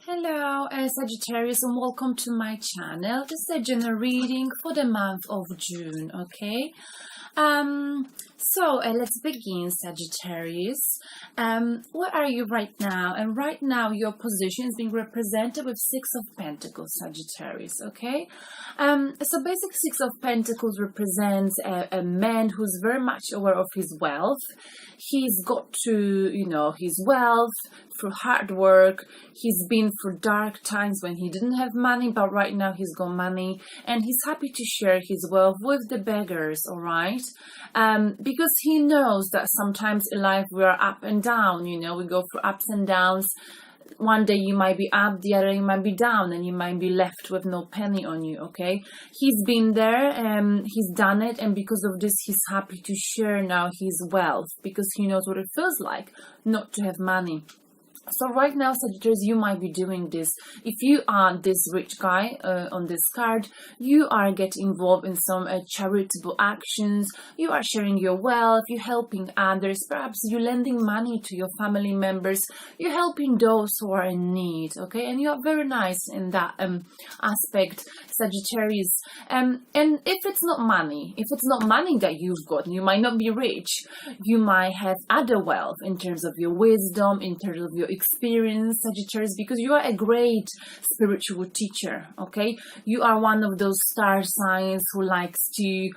Hello, Sagittarius, and welcome to my channel. This is a general reading for the month of June, okay? Let's begin, Sagittarius. Where are you right now? And right now your position is being represented with Six of Pentacles, Sagittarius, okay? So basically Six of Pentacles represents a man who's very much aware of his wealth. He's got to, his wealth through hard work. He's been through dark times when he didn't have money, but right now he's got money and he's happy to share his wealth with the beggars, all right? Because he knows that sometimes in life we are up and down, we go through ups and downs. One day you might be up, the other you might be down, and you might be left with no penny on you, okay? He's been there, he's done it, and because of this he's happy to share now his wealth, because he knows what it feels like not to have money. So right now, Sagittarius, you might be doing this. If you are this rich guy on this card, you are getting involved in some charitable actions. You are sharing your wealth, you're helping others. Perhaps you're lending money to your family members. You're helping those who are in need, okay? And you are very nice in that aspect, Sagittarius. And if it's not money that you've got, you might not be rich. You might have other wealth in terms of your wisdom, in terms of your experience, Sagittarius, because you are a great spiritual teacher, okay? You are one of those star signs who likes to,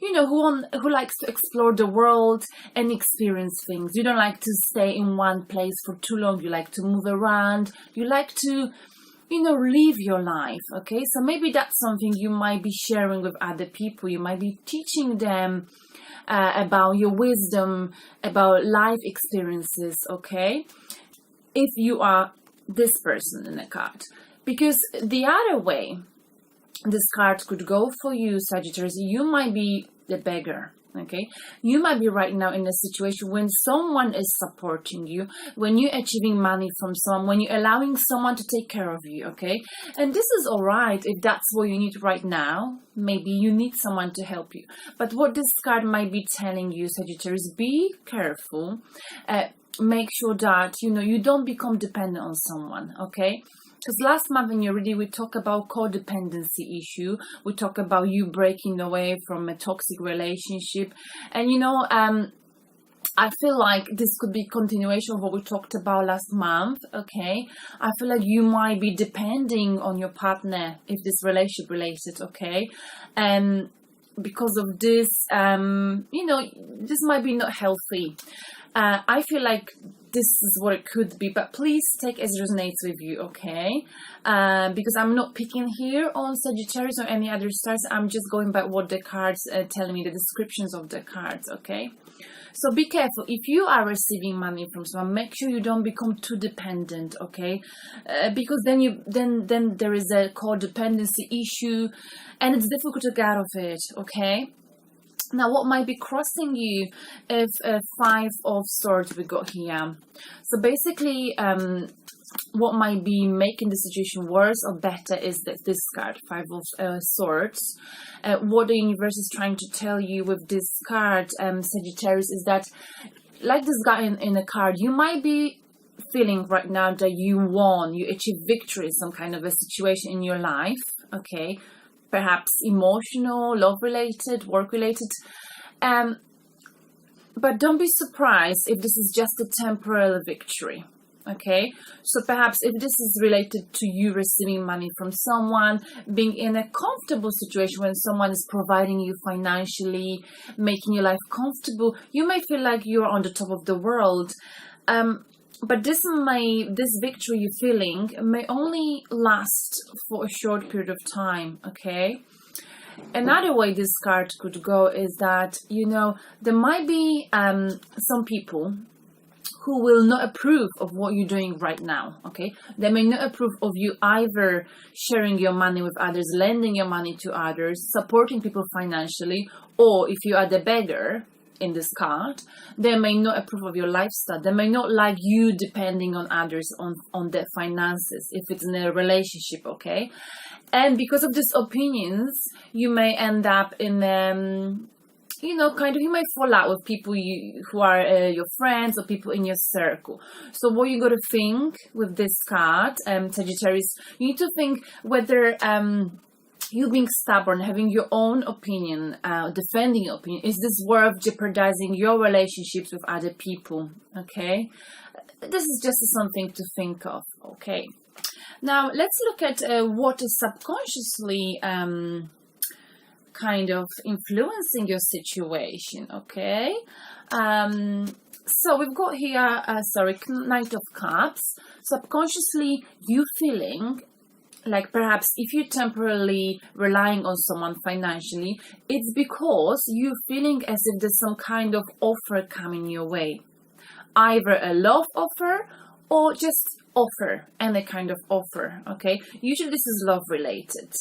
who likes to explore the world and experience things. You don't like to stay in one place for too long. You like to move around. You like to, live your life, okay? So maybe that's something you might be sharing with other people. You might be teaching them about your wisdom, about life experiences, okay? If you are this person in a card. Because the other way this card could go for you, Sagittarius, you might be the beggar, okay? You might be right now in a situation when someone is supporting you, when you're achieving money from someone, when you're allowing someone to take care of you, okay? And this is all right if that's what you need right now. Maybe you need someone to help you. But what this card might be telling you, Sagittarius, be careful. Make sure that, you don't become dependent on someone, okay? Because last month in your reading, we talked about codependency issue. We talked about you breaking away from a toxic relationship. And, I feel like this could be continuation of what we talked about last month, okay? I feel like you might be depending on your partner if this relationship related, okay? And because of this, this might be not healthy. I feel like this is what it could be, but please take as resonates with you, okay? Because I'm not picking here on Sagittarius or any other stars. I'm just going by what the cards tell me, the descriptions of the cards, okay? So be careful. If you are receiving money from someone, make sure you don't become too dependent, okay? Because then there is a codependency issue, and it's difficult to get out of it, okay? Now, what might be crossing you if Five of Swords we got here? So basically, what might be making the situation worse or better is that this card, Five of Swords. What the universe is trying to tell you with this card, Sagittarius, is that, like this guy in a card, you might be feeling right now that you won, you achieved victory in some kind of a situation in your life, okay? Perhaps emotional, love-related, work-related. But don't be surprised if this is just a temporary victory, okay? So perhaps if this is related to you receiving money from someone, being in a comfortable situation when someone is providing you financially, making your life comfortable, you may feel like you're on the top of the world. But this victory you're feeling may only last for a short period of time, okay? Another way this card could go is that, there might be some people who will not approve of what you're doing right now, okay? They may not approve of you either sharing your money with others, lending your money to others, supporting people financially, or if you are the beggar in this card, they may not approve of your lifestyle. They may not like you depending on others on their finances if it's in a relationship, okay? And because of these opinions, you may end up in kind of, you might fall out with people who are your friends or people in your circle. So what you got to think with this card, Sagittarius, you need to think whether you being stubborn, having your own opinion, defending your opinion, is this worth jeopardizing your relationships with other people? Okay, this is just something to think of. Okay, now let's look at what is subconsciously kind of influencing your situation. Okay, so we've got here Knight of Cups. Subconsciously you feeling like perhaps if you're temporarily relying on someone financially, it's because you're feeling as if there's some kind of offer coming your way, either a love offer or just offer, any kind of offer. Okay, usually this is love related,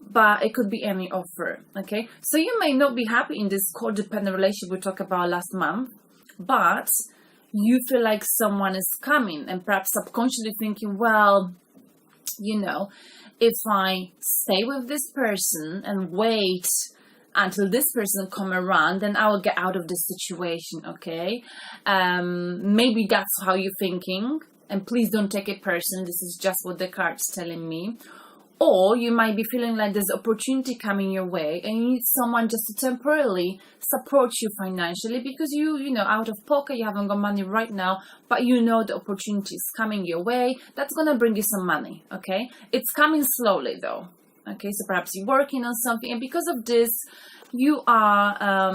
but it could be any offer. Okay, so you may not be happy in this codependent relationship we talked about last month, but you feel like someone is coming, and perhaps subconsciously thinking, well, if I stay with this person and wait until this person come around, then I will get out of this situation. Okay, maybe that's how you're thinking, and please don't take it personally. This is just what the card's telling me. Or you might be feeling like there's opportunity coming your way and you need someone just to temporarily support you financially because out of pocket, you haven't got money right now, but the opportunity is coming your way. That's going to bring you some money, okay? It's coming slowly though, okay? So perhaps you're working on something, and because of this, you are,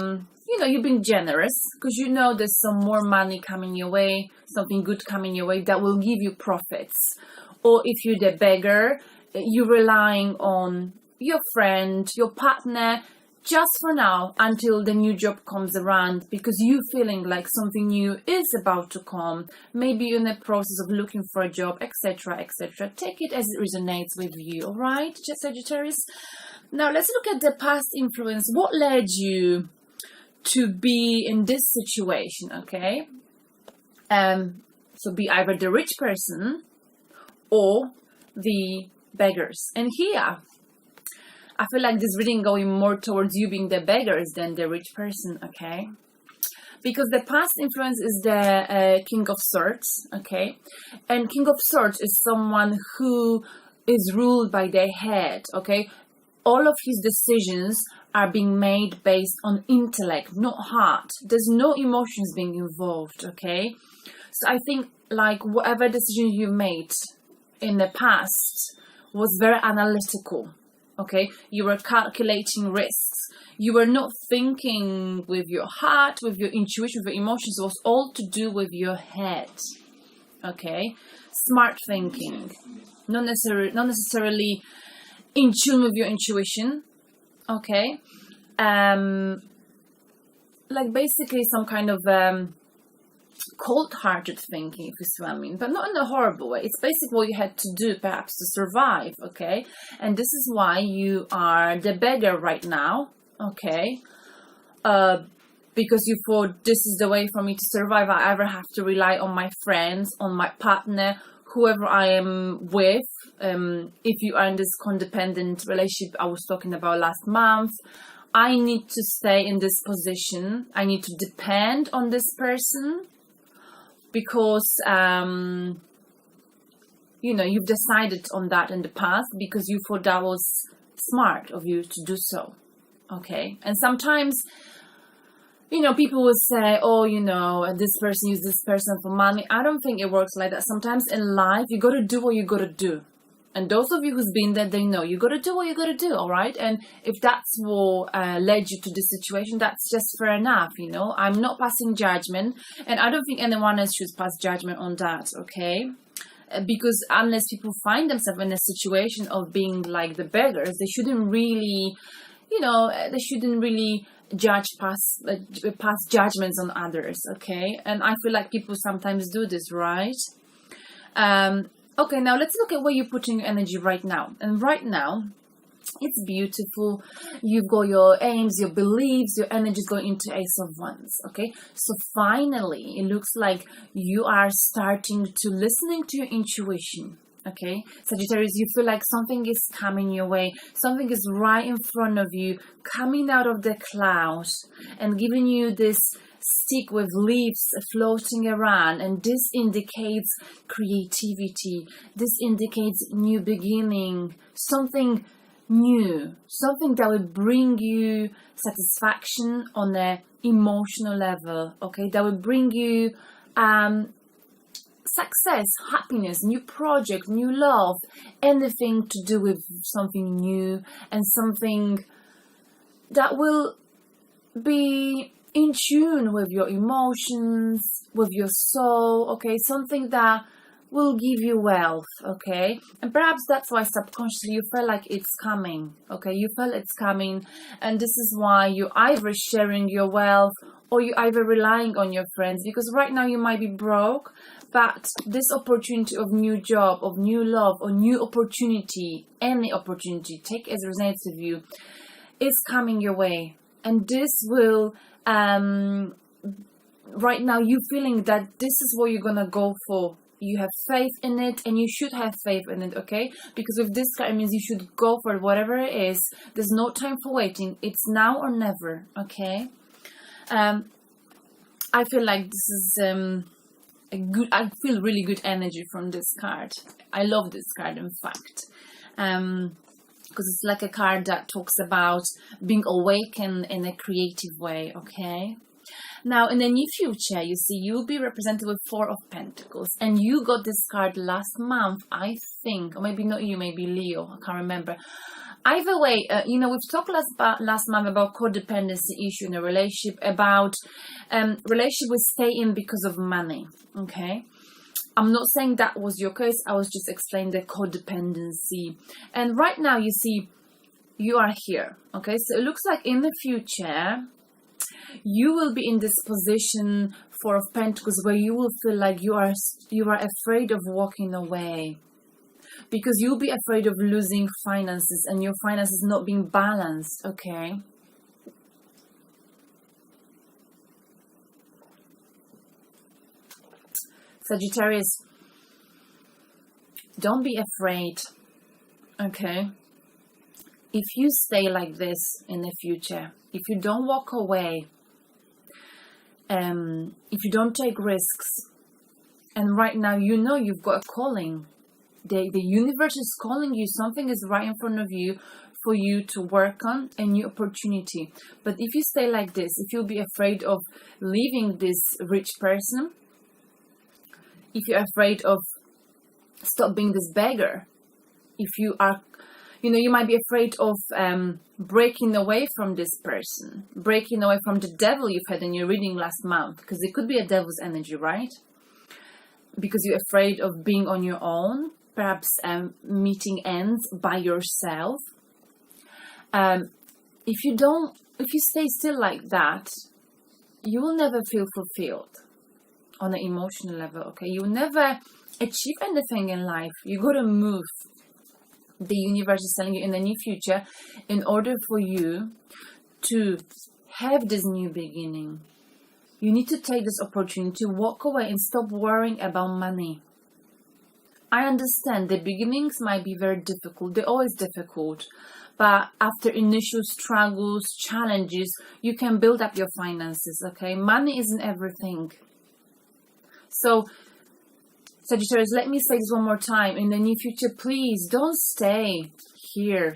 you're being generous because there's some more money coming your way, something good coming your way that will give you profits. Or if you're the beggar, you're relying on your friend, your partner, just for now until the new job comes around, because you're feeling like something new is about to come. Maybe you're in the process of looking for a job, etc., etc. Take it as it resonates with you, all right, Sagittarius? Now let's look at the past influence. What led you to be in this situation, okay? So be either the rich person or the beggars. And here I feel like this reading going more towards you being the beggars than the rich person, okay? Because the past influence is the King of Swords, okay? And King of Swords is someone who is ruled by their head, okay? All of his decisions are being made based on intellect, not heart. There's no emotions being involved, okay? So I think like whatever decision you made in the past was very analytical, okay? You were calculating risks. You were not thinking with your heart, with your intuition, with your emotions. It was all to do with your head, okay? Smart thinking, not necessarily in tune with your intuition, okay? Like basically some kind of cold-hearted thinking, if you see what I mean, but not in a horrible way. It's basically what you had to do perhaps to survive, okay? And this is why you are the beggar right now, okay? Because you thought, this is the way for me to survive. I either have to rely on my friends, on my partner, whoever I am with. If you are in this codependent relationship I was talking about last month, I need to stay in this position. I need to depend on this person because, you've decided on that in the past because you thought that was smart of you to do so, okay? And sometimes, people will say, oh, this person uses this person for money. I don't think it works like that. Sometimes in life, you got to do what you got to do. And those of you who's been there, they know you got to do what you got to do, all right? And if that's what led you to this situation, that's just fair enough, I'm not passing judgment, and I don't think anyone else should pass judgment on that, okay? Because unless people find themselves in a situation of being like the beggars, they shouldn't really, judge pass judgments on others, okay? And I feel like people sometimes do this, right? Okay, now let's look at where you're putting your energy right now. And right now, it's beautiful. You've got your aims, your beliefs, your energy is going into Ace of Wands, okay? So finally, it looks like you are starting to listening to your intuition. Okay, Sagittarius, you feel like something is coming your way, something is right in front of you, coming out of the clouds and giving you this stick with leaves floating around, and this indicates creativity, this indicates new beginning, something new, something that will bring you satisfaction on a emotional level, okay, that will bring you success, happiness, new project, new love, anything to do with something new and something that will be in tune with your emotions, with your soul, okay, something that will give you wealth, okay, and perhaps that's why subconsciously you feel like it's coming, okay, you feel it's coming, and this is why you're either sharing your wealth or you're either relying on your friends, because right now you might be broke, but this opportunity of new job, of new love, or new opportunity, any opportunity, take as resonates with you, is coming your way. And this will, right now you feeling that this is what you're gonna go for. You have faith in it, and you should have faith in it, okay? Because with this card, it means you should go for it, whatever it is. There's no time for waiting. It's now or never, okay? I feel like this is I feel really good energy from this card. I love this card, in fact, because it's like a card that talks about being awakened in a creative way, okay? Now, in the near future, you see, you'll be represented with Four of Pentacles, and you got this card last month, I think, or maybe not you, maybe Leo, I can't remember. Either way, you know, we've talked last month about codependency issue in a relationship, about relationship will stay in because of money, okay? I'm not saying that was your case, I was just explaining the codependency. And right now, you see, you are here, okay? So it looks like in the future, you will be in this position, Four of Pentacles, where you will feel like you are afraid of walking away. Because you'll be afraid of losing finances and your finances not being balanced, okay? Sagittarius, don't be afraid, okay? If you stay like this in the future, if you don't walk away, if you don't take risks, and right now you know you've got a calling, the universe is calling you, something is right in front of you for you to work on, a new opportunity. But if you stay like this, if you'll be afraid of leaving this rich person, if you're afraid of stop being this beggar, if you are, you know, you might be afraid of breaking away from this person, breaking away from the devil you've had in your reading last month, because it could be a devil's energy, right? Because you're afraid of being on your own, perhaps meeting ends by yourself. If you stay still like that, you will never feel fulfilled on an emotional level, okay? You will never achieve anything in life. You got to move. The universe is telling you in the near future, in order for you to have this new beginning, you need to take this opportunity to walk away and stop worrying about money. I understand the beginnings might be very difficult. They're always difficult. But after initial struggles, challenges, you can build up your finances, okay? Money isn't everything. So, Sagittarius, let me say this one more time. In the near future, please don't stay here,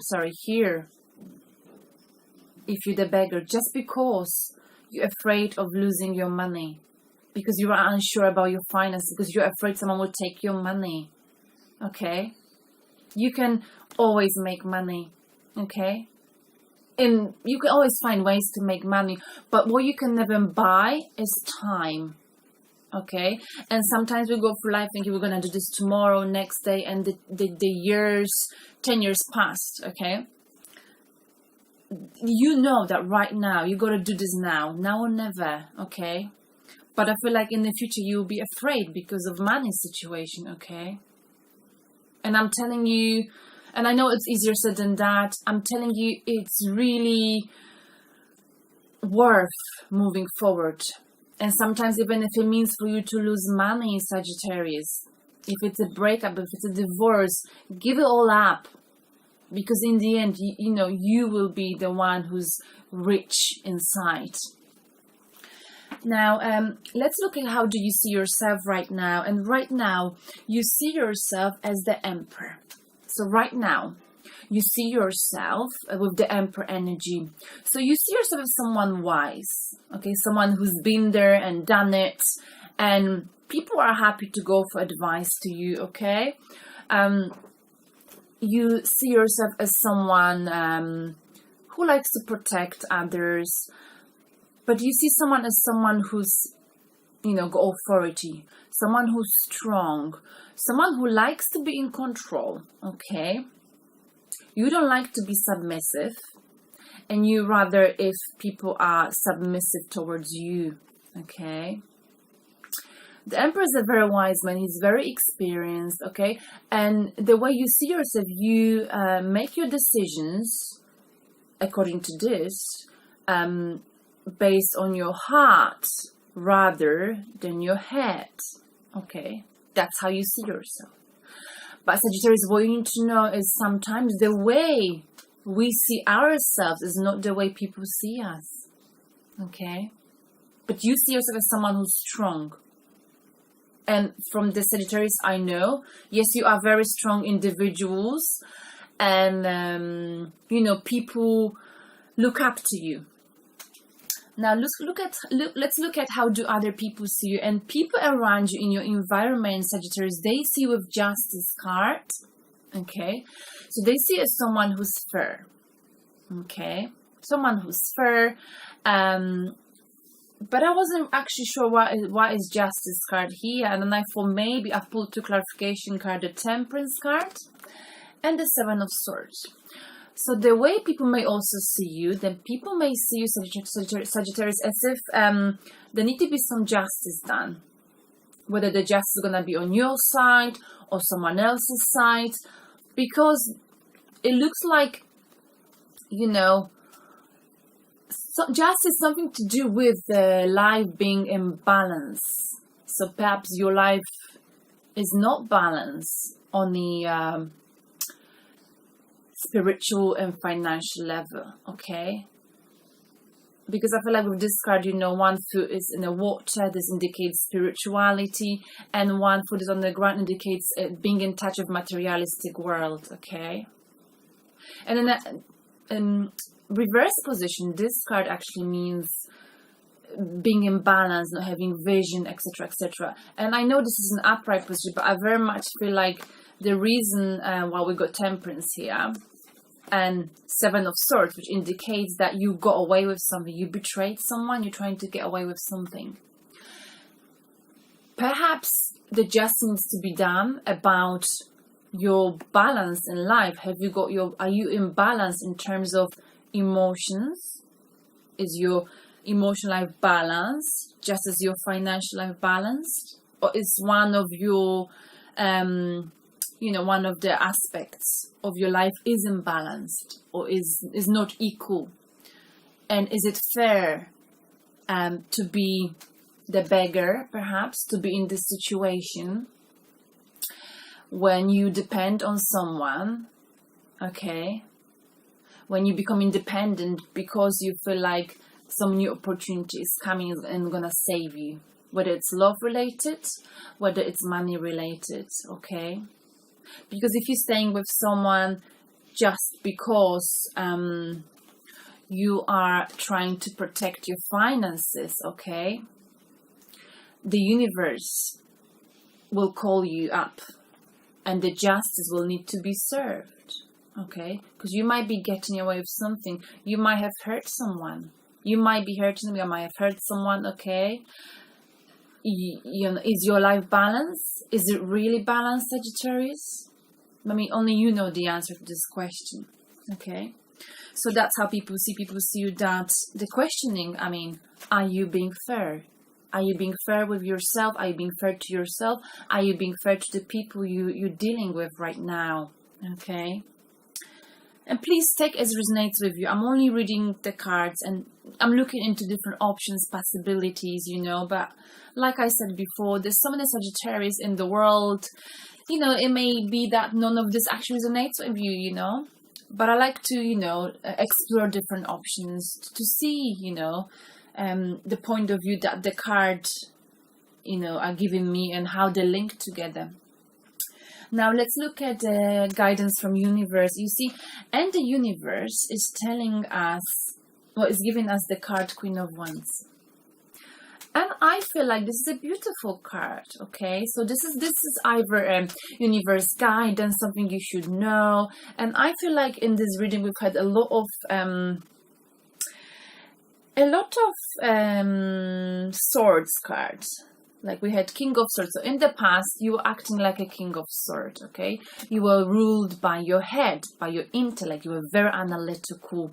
if you're the beggar, just because you're afraid of losing your money, because you are unsure about your finances, because you're afraid someone will take your money, okay? You can always make money, okay? And you can always find ways to make money, but what you can never buy is time, okay? And sometimes we go through life thinking we're going to do this tomorrow, next day, and the years, 10 years past, okay? You know that right now, you got to do this now or never, okay? But I feel like in the future, you'll be afraid because of money situation, okay? And I'm telling you, and I know it's easier said than that, I'm telling you, it's really worth moving forward. And sometimes even if it means for you to lose money, Sagittarius, if it's a breakup, if it's a divorce, give it all up. Because in the end, you know, you will be the one who's rich inside. Now, let's look at how do you see yourself right now. And right now, you see yourself as the Emperor. So right now, you see yourself with the Emperor energy. So you see yourself as someone wise, okay? Someone who's been there and done it. And people are happy to go for advice to you, okay? You see yourself as someone who likes to protect others. But you see someone as someone who's, you know, got authority. Someone who's strong. Someone who likes to be in control, okay? You don't like to be submissive, and you rather if people are submissive towards you, okay? The Emperor is a very wise man. He's very experienced, okay? And the way you see yourself, you make your decisions, according to this, based on your heart rather than your head, okay? That's how you see yourself. But Sagittarius, what you need to know is sometimes the way we see ourselves is not the way people see us. Okay? But you see yourself as someone who's strong. And from the Sagittarius I know, yes, you are very strong individuals. And, you know, people look up to you. Now let's look at how do other people see you. And people around you in your environment, Sagittarius, they see you with Justice card. Okay, so they see you as someone who's fair. Okay, someone who's fair. But I wasn't actually sure why is Justice card here. And then I thought maybe I pulled two clarification card, the Temperance card and the Seven of Swords. So the way people may also see you, then people may see you, Sagittarius, as if there need to be some justice done. Whether the justice is going to be on your side or someone else's side. Because it looks like, you know, justice is something to do with life being in balance. So perhaps your life is not balanced on the spiritual and financial level, okay? Because I feel like with this card, you know, one foot is in the water, this indicates spirituality, and one foot is on the ground, indicates being in touch with materialistic world, okay? And in the reverse position, this card actually means being in balance, not having vision, etc., etc. And I know this is an upright position, but I very much feel like the reason why we got Temperance here and Seven of Swords, which indicates that you got away with something, you betrayed someone, you're trying to get away with something. Perhaps the justice needs to be done about your balance in life. Are you in balance in terms of emotions? Is your emotional life balanced just as your financial life balanced? Or is one of your one of the aspects of your life is imbalanced or is not equal? And is it fair to be the beggar, perhaps, to be in this situation when you depend on someone, okay? When you become independent because you feel like some new opportunity is coming and gonna save you, whether it's love related, whether it's money related, okay? Because if you're staying with someone just because you are trying to protect your finances, okay, the universe will call you up and the justice will need to be served, okay? Because you might be getting away with something. You might have hurt someone. You might be hurting them. You might have hurt someone, okay? You know, is your life balanced? Is it really balanced, Sagittarius? I mean, only you know the answer to this question, okay? So that's how people see you, that the questioning, I mean, are you being fair? Are you being fair with yourself? Are you being fair to yourself? Are you being fair to the people you're dealing with right now, okay? And please take as resonates with you. I'm only reading the cards and I'm looking into different options, possibilities, you know. But like I said before, there's so many Sagittarius in the world. You know, it may be that none of this actually resonates with you, you know. But I like to, you know, explore different options to see, you know, the point of view that the card, you know, are giving me and how they link together. Now let's look at the guidance from universe. You see, and the universe is telling us, well, it's giving us the card Queen of Wands. And I feel like this is a beautiful card, okay? So this is either universe guidance, something you should know. And I feel like in this reading we've had a lot of swords cards. Like we had King of Swords. So in the past, you were acting like a King of Swords, okay? You were ruled by your head, by your intellect. You were very analytical.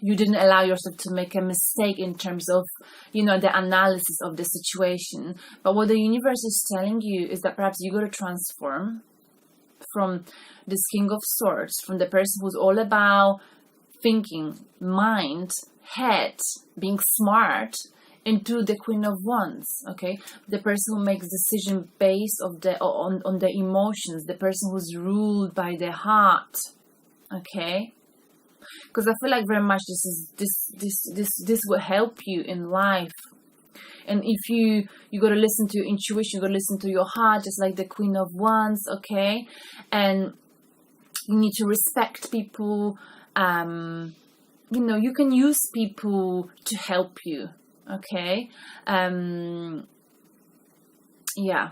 You didn't allow yourself to make a mistake in terms of, you know, the analysis of the situation. But what the universe is telling you is that perhaps you got to transform from this King of Swords, from the person who's all about thinking, mind, head, being smart, into the Queen of Wands, okay? The person who makes decision based on the emotions, the person who's ruled by the heart, okay? Because I feel like very much this will help you in life. And if you got to listen to your intuition, you got to listen to your heart, just like the Queen of Wands, okay? And you need to respect people. You know, you can use people to help you. Okay, yeah,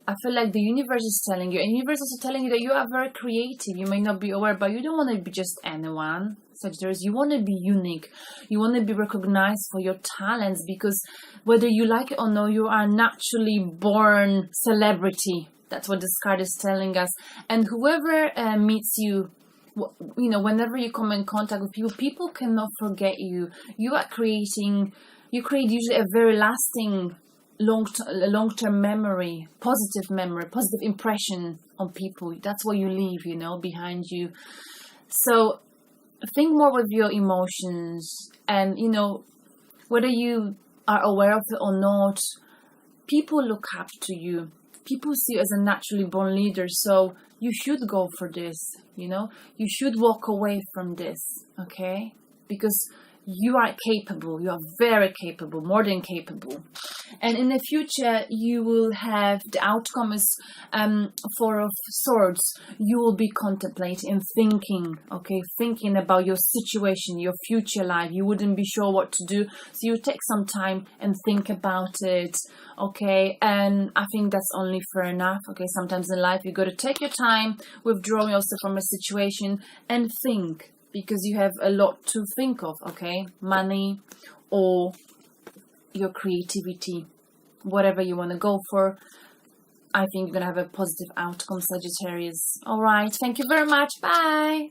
I feel like the universe is telling you, and the universe is also telling you that you are very creative. You may not be aware, but you don't want to be just anyone, Sagittarius. You want to be unique. You want to be recognized for your talents, because whether you like it or no, you are naturally born celebrity. That's what this card is telling us. And whoever meets you, you know, whenever you come in contact with people, people cannot forget you. You create usually a very lasting, long-term memory, positive impression on people. That's what you leave, you know, behind you. So think more with your emotions, and, you know, whether you are aware of it or not, people look up to you. People see you as a naturally born leader, so you should go for this, you know. You should walk away from this, okay? Because you are capable. You are very capable, more than capable. And in the future, you will have, the outcome is Four of Swords. You will be contemplating and thinking, okay, thinking about your situation, your future life. You wouldn't be sure what to do, so you take some time and think about it, okay? And I think that's only fair enough, okay? Sometimes in life, you got to take your time, withdraw yourself from a situation and think, because you have a lot to think of, okay? Money or your creativity, whatever you want to go for. I think you're going to have a positive outcome, Sagittarius. All right. Thank you very much. Bye.